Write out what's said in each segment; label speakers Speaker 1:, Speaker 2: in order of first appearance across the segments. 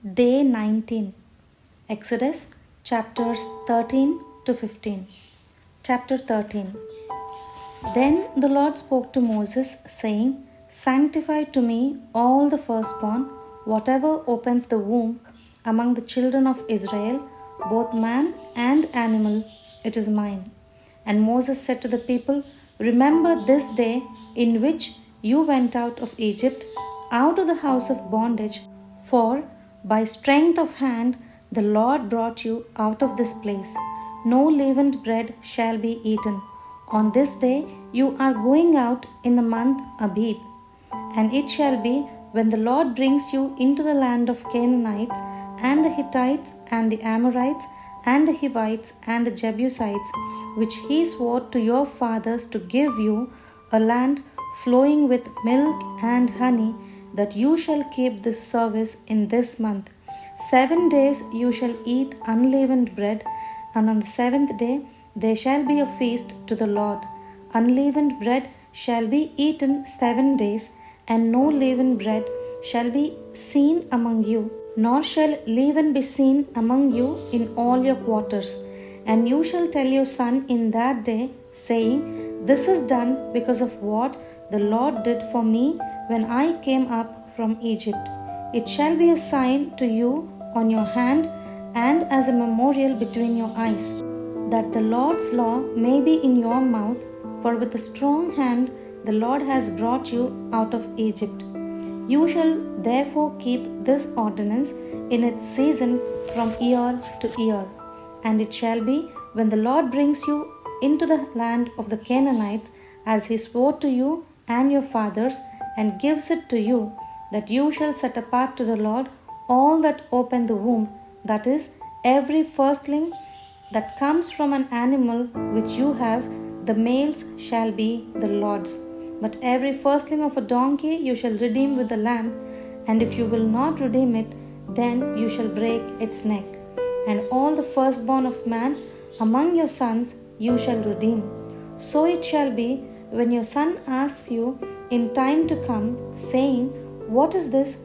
Speaker 1: Day 19. Exodus chapters 13 to 15. Chapter 13. Then the Lord spoke to Moses, saying, Sanctify to me all the firstborn, whatever opens the womb among the children of Israel, both man and animal, it is mine. And Moses said to the people, Remember this day in which you went out of Egypt, out of the house of bondage, for by strength of hand the Lord brought you out of this place. No leavened bread shall be eaten. On this day you are going out in the month Abib. And it shall be, when the Lord brings you into the land of Canaanites, and the Hittites, and the Amorites, and the Hivites, and the Jebusites, which he swore to your fathers to give you, a land flowing with milk and honey, that you shall keep this service in this month. 7 days you shall eat unleavened bread, and on the 7th day there shall be a feast to the Lord. Unleavened bread shall be eaten 7 days, and no leavened bread shall be seen among you, nor shall leaven be seen among you in all your quarters. And you shall tell your son in that day, saying, This is done because of what the Lord did for me when I came up from Egypt. It shall be a sign to you on your hand, and as a memorial between your eyes, that the Lord's law may be in your mouth, for with a strong hand the Lord has brought you out of Egypt. You shall therefore keep this ordinance in its season from year to year. And it shall be, when the Lord brings you into the land of the Canaanites, as he swore to you and your fathers, and gives it to you, that you shall set apart to the Lord all that open the womb, that is, every firstling that comes from an animal which you have, the males shall be the Lord's. But every firstling of a donkey you shall redeem with the lamb, and if you will not redeem it, then you shall break its neck. And all the firstborn of man among your sons you shall redeem. So it shall be, when your son asks you in time to come, saying, What is this?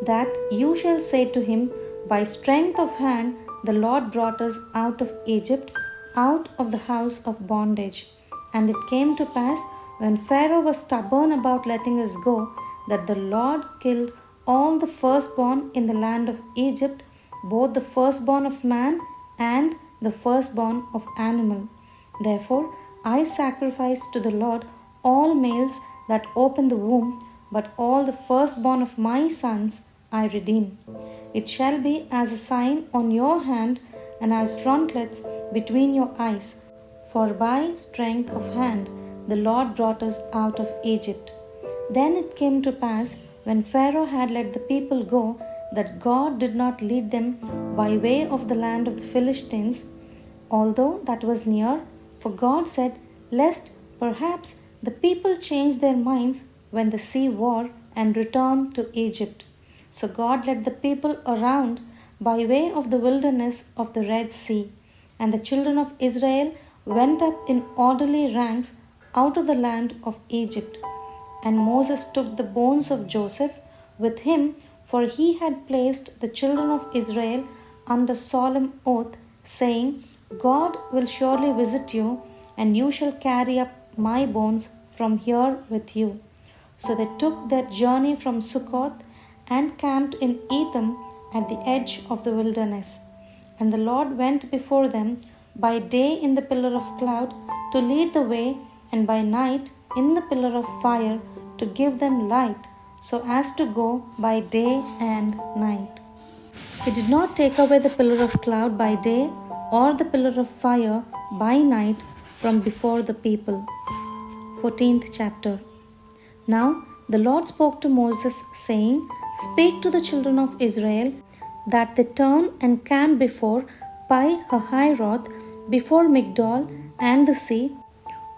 Speaker 1: That you shall say to him, By strength of hand the Lord brought us out of Egypt, out of the house of bondage. And it came to pass, when Pharaoh was stubborn about letting us go, that the Lord killed all the firstborn in the land of Egypt, both the firstborn of man and the firstborn of animal. Therefore I sacrifice to the Lord all males that open the womb, but all the firstborn of my sons I redeem. It shall be as a sign on your hand, and as frontlets between your eyes, for by strength of hand the Lord brought us out of Egypt. Then it came to pass, when Pharaoh had let the people go, that God did not lead them by way of the land of the Philistines, although that was near, for God said, Lest perhaps the people change their minds when the sea war, and return to Egypt. So God led the people around by way of the wilderness of the Red Sea, and the children of Israel went up in orderly ranks out of the land of Egypt. And Moses took the bones of Joseph with him, for he had placed the children of Israel under solemn oath, saying, God will surely visit you, and you shall carry up my bones from here with you. So they took their journey from Succoth, and camped in Etham at the edge of the wilderness. And the Lord went before them by day in the pillar of cloud to lead the way, and by night in the pillar of fire to give them light, so as to go by day and night. He did not take away the pillar of cloud by day, or the pillar of fire by night from before the people. 14th chapter. Now the Lord spoke to Moses, saying, Speak to the children of Israel, that they turn and camp before Pi Hahiroth, before Migdol and the sea,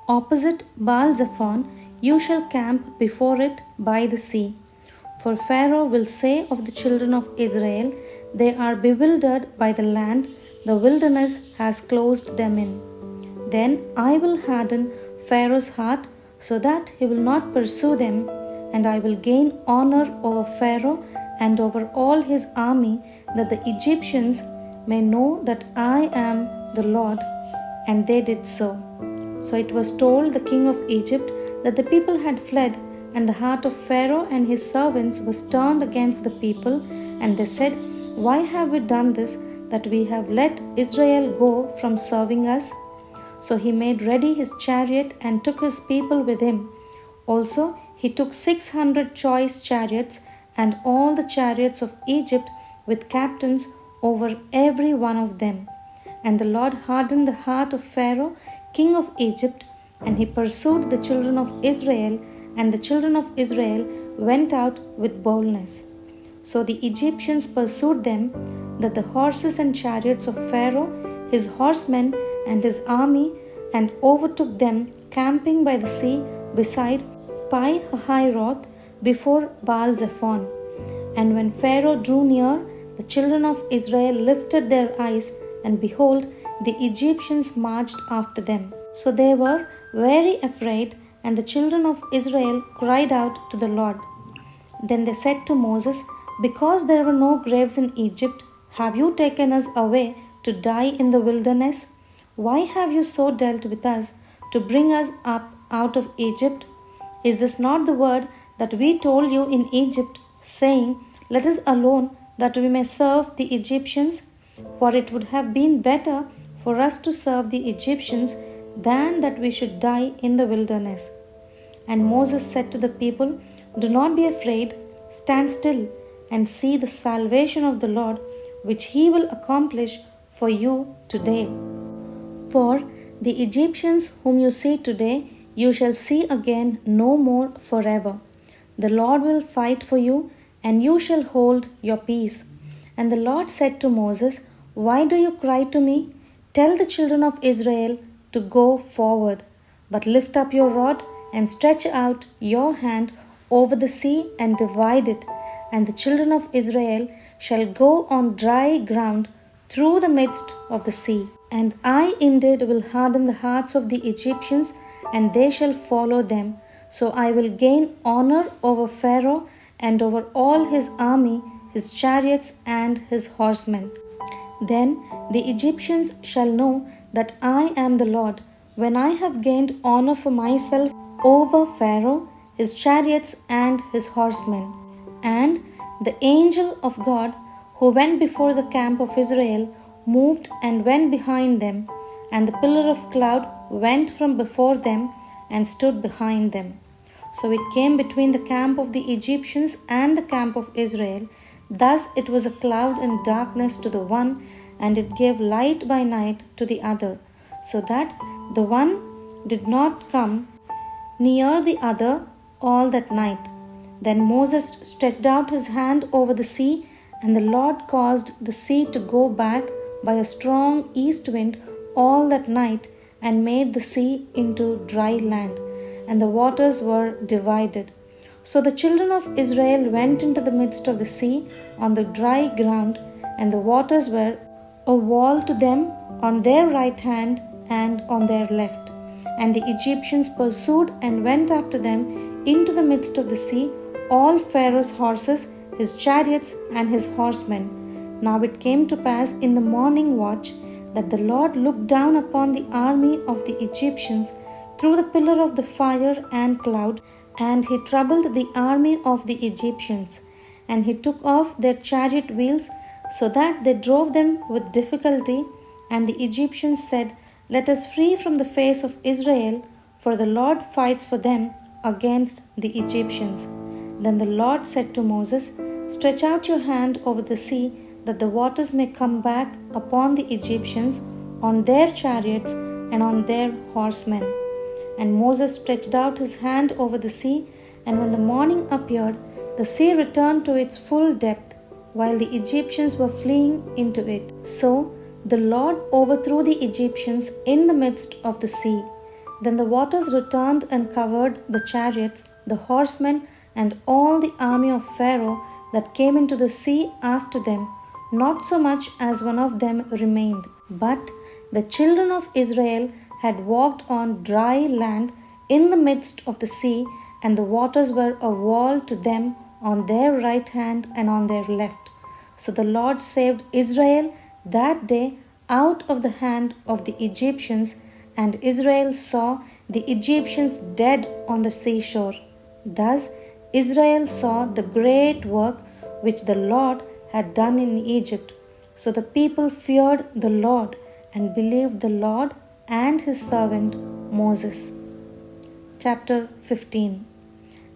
Speaker 1: opposite Baal-Zephon. You shall camp before it by the sea. For Pharaoh will say of the children of Israel, They are bewildered by the land, the wilderness has closed them in. Then I will harden Pharaoh's heart, so that he will not pursue them, and I will gain honor over Pharaoh and over all his army, that the Egyptians may know that I am the Lord. And they did so. So it was told the king of Egypt that the people had fled, and the heart of Pharaoh and his servants was turned against the people, and they said, Why have we done this, that we have let Israel go from serving us? So he made ready his chariot and took his people with him. Also he took 600 choice chariots and all the chariots of Egypt with captains over every one of them. And the Lord hardened the heart of Pharaoh, king of Egypt, and he pursued the children of Israel, and the children of Israel went out with boldness. So the Egyptians pursued them, that the horses and chariots of Pharaoh, his horsemen, and his army, and overtook them, camping by the sea beside Pi-hahiroth before Baal-zephon. And when Pharaoh drew near, the children of Israel lifted their eyes, and behold, the Egyptians marched after them. So they were very afraid, and the children of Israel cried out to the Lord. Then they said to Moses, Because there were no graves in Egypt, have you taken us away to die in the wilderness? Why have you so dealt with us to bring us up out of Egypt? Is this not the word that we told you in Egypt, saying, Let us alone, that we may serve the Egyptians? For it would have been better for us to serve the Egyptians than that we should die in the wilderness. And Moses said to the people, Do not be afraid, stand still, and see the salvation of the Lord, which he will accomplish for you today. For the Egyptians whom you see today, you shall see again no more forever. The Lord will fight for you, and you shall hold your peace. And the Lord said to Moses, Why do you cry to me? Tell the children of Israel to go forward, but lift up your rod and stretch out your hand over the sea and divide it, and the children of Israel shall go on dry ground through the midst of the sea. And I indeed will harden the hearts of the Egyptians, and they shall follow them. So I will gain honor over Pharaoh and over all his army, his chariots and his horsemen. Then the Egyptians shall know that I am the Lord, when I have gained honor for myself over Pharaoh, his chariots and his horsemen. And the angel of God, who went before the camp of Israel, moved and went behind them, and the pillar of cloud went from before them and stood behind them. So it came between the camp of the Egyptians and the camp of Israel. Thus it was a cloud and darkness to the one, and it gave light by night to the other, so that the one did not come near the other all that night. Then Moses stretched out his hand over the sea, and the Lord caused the sea to go back by a strong east wind all that night, and made the sea into dry land, and the waters were divided. So the children of Israel went into the midst of the sea on the dry ground, and the waters were a wall to them on their right hand and on their left. And the Egyptians pursued and went after them into the midst of the sea, all Pharaoh's horses, his chariots, and his horsemen. Now it came to pass in the morning watch that the Lord looked down upon the army of the Egyptians through the pillar of the fire and cloud, and he troubled the army of the Egyptians. And he took off their chariot wheels, so that they drove them with difficulty. And the Egyptians said, Let us flee from the face of Israel, for the Lord fights for them against the Egyptians. Then the Lord said to Moses, Stretch out your hand over the sea, that the waters may come back upon the Egyptians, on their chariots and on their horsemen. And Moses stretched out his hand over the sea, and when the morning appeared, the sea returned to its full depth, while the Egyptians were fleeing into it. So the Lord overthrew the Egyptians in the midst of the sea. Then the waters returned and covered the chariots, the horsemen, and all the army of Pharaoh that came into the sea after them. Not so much as one of them remained. But the children of Israel had walked on dry land in the midst of the sea, and the waters were a wall to them on their right hand and on their left. So the Lord saved Israel that day out of the hand of the Egyptians, and Israel saw the Egyptians dead on the seashore. Thus Israel saw the great work which the Lord had done in Egypt. So the people feared the Lord and believed the Lord and his servant Moses. Chapter 15.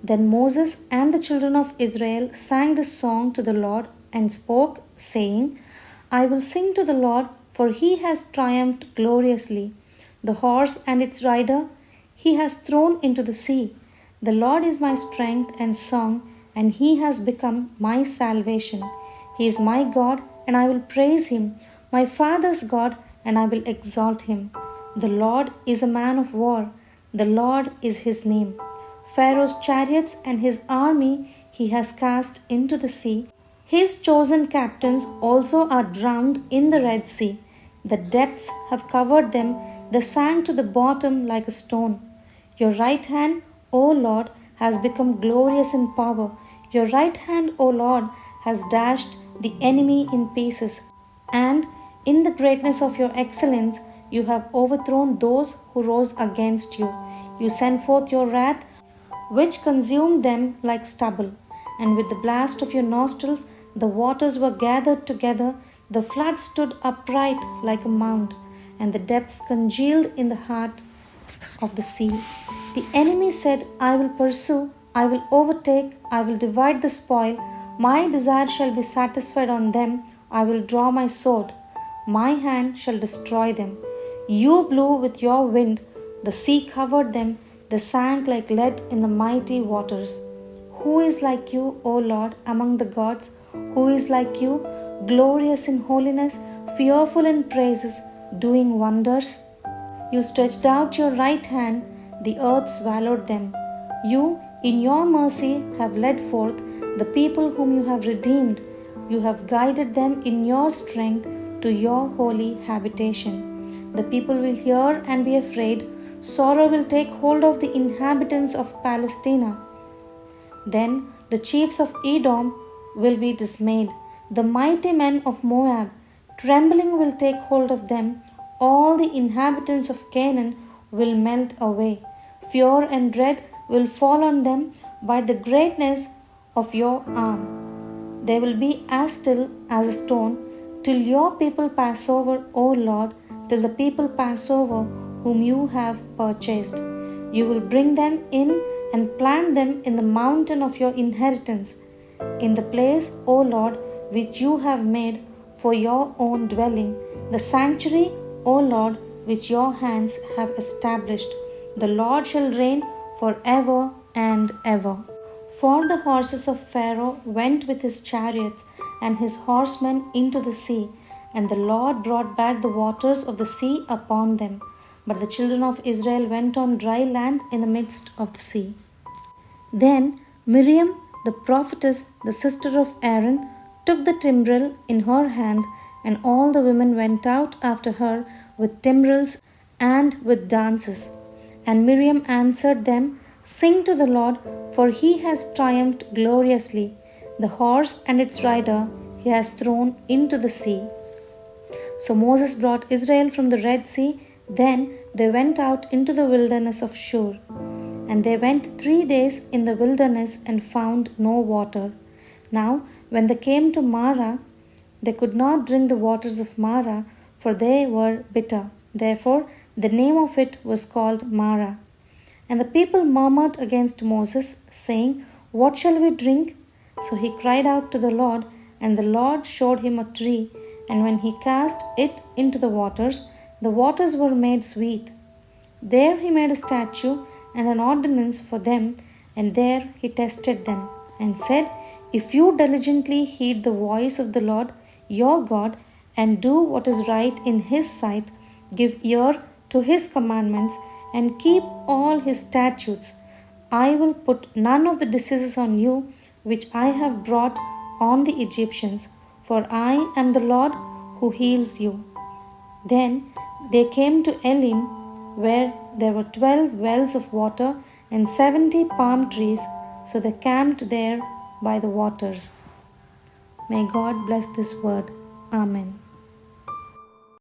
Speaker 1: Then Moses and the children of Israel sang this song to the Lord and spoke, saying, I will sing to the Lord, for he has triumphed gloriously. The horse and its rider he has thrown into the sea. The Lord is my strength and song, and he has become my salvation. He is my God, and I will praise him, my father's God, and I will exalt him. The Lord is a man of war. The Lord is his name. Pharaoh's chariots and his army he has cast into the sea. His chosen captains also are drowned in the Red Sea. The depths have covered them. They sank to the bottom like a stone. Your right hand, O Lord, has become glorious in power. Your right hand, O Lord, has dashed the enemy in pieces. And in the greatness of your excellence, you have overthrown those who rose against you. You sent forth your wrath, which consumed them like stubble. And with the blast of your nostrils, the waters were gathered together. The flood stood upright like a mount, and the depths congealed in the heart of the sea. The enemy said, I will pursue, I will overtake, I will divide the spoil. My desire shall be satisfied on them. I will draw my sword. My hand shall destroy them. You blew with your wind. The sea covered them. They sank like lead in the mighty waters. Who is like you, O Lord, among the gods? Who is like you, glorious in holiness, fearful in praises, doing wonders? You stretched out your right hand, the earth swallowed them. You, in your mercy, have led forth the people whom you have redeemed. You have guided them in your strength to your holy habitation. The people will hear and be afraid. Sorrow will take hold of the inhabitants of Palestina. Then the chiefs of Edom will be dismayed. The mighty men of Moab, trembling will take hold of them. All the inhabitants of Canaan will melt away. Fear and dread will fall on them by the greatness of your arm. They will be as still as a stone till your people pass over, O Lord, till the people pass over whom you have purchased. You will bring them in and plant them in the mountain of your inheritance, in the place, O Lord, which you have made for your own dwelling, the sanctuary, O Lord, which your hands have established. The Lord shall reign forever and ever. For the horses of Pharaoh went with his chariots and his horsemen into the sea, and the Lord brought back the waters of the sea upon them. But the children of Israel went on dry land in the midst of the sea. Then Miriam, the prophetess, the sister of Aaron, took the timbrel in her hand, and all the women went out after her with timbrels and with dances. And Miriam answered them, Sing to the Lord, for he has triumphed gloriously. The horse and its rider he has thrown into the sea. So Moses brought Israel from the Red Sea. Then they went out into the wilderness of Shur. And they went 3 days in the wilderness and found no water. Now, when they came to Marah, they could not drink the waters of Marah, for they were bitter. Therefore, the name of it was called Marah. And the people murmured against Moses, saying, What shall we drink? So he cried out to the Lord, and the Lord showed him a tree. And when he cast it into the waters were made sweet. There he made a statue and an ordinance for them, and there he tested them, and said, If you diligently heed the voice of the Lord your God, and do what is right in his sight, give ear to his commandments, and keep all his statutes, I will put none of the diseases on you which I have brought on the Egyptians, for I am the Lord who heals you. Then they came to Elim, where there were 12 wells of water and 70 palm trees. So they camped there by the waters. May God bless this word. Amen.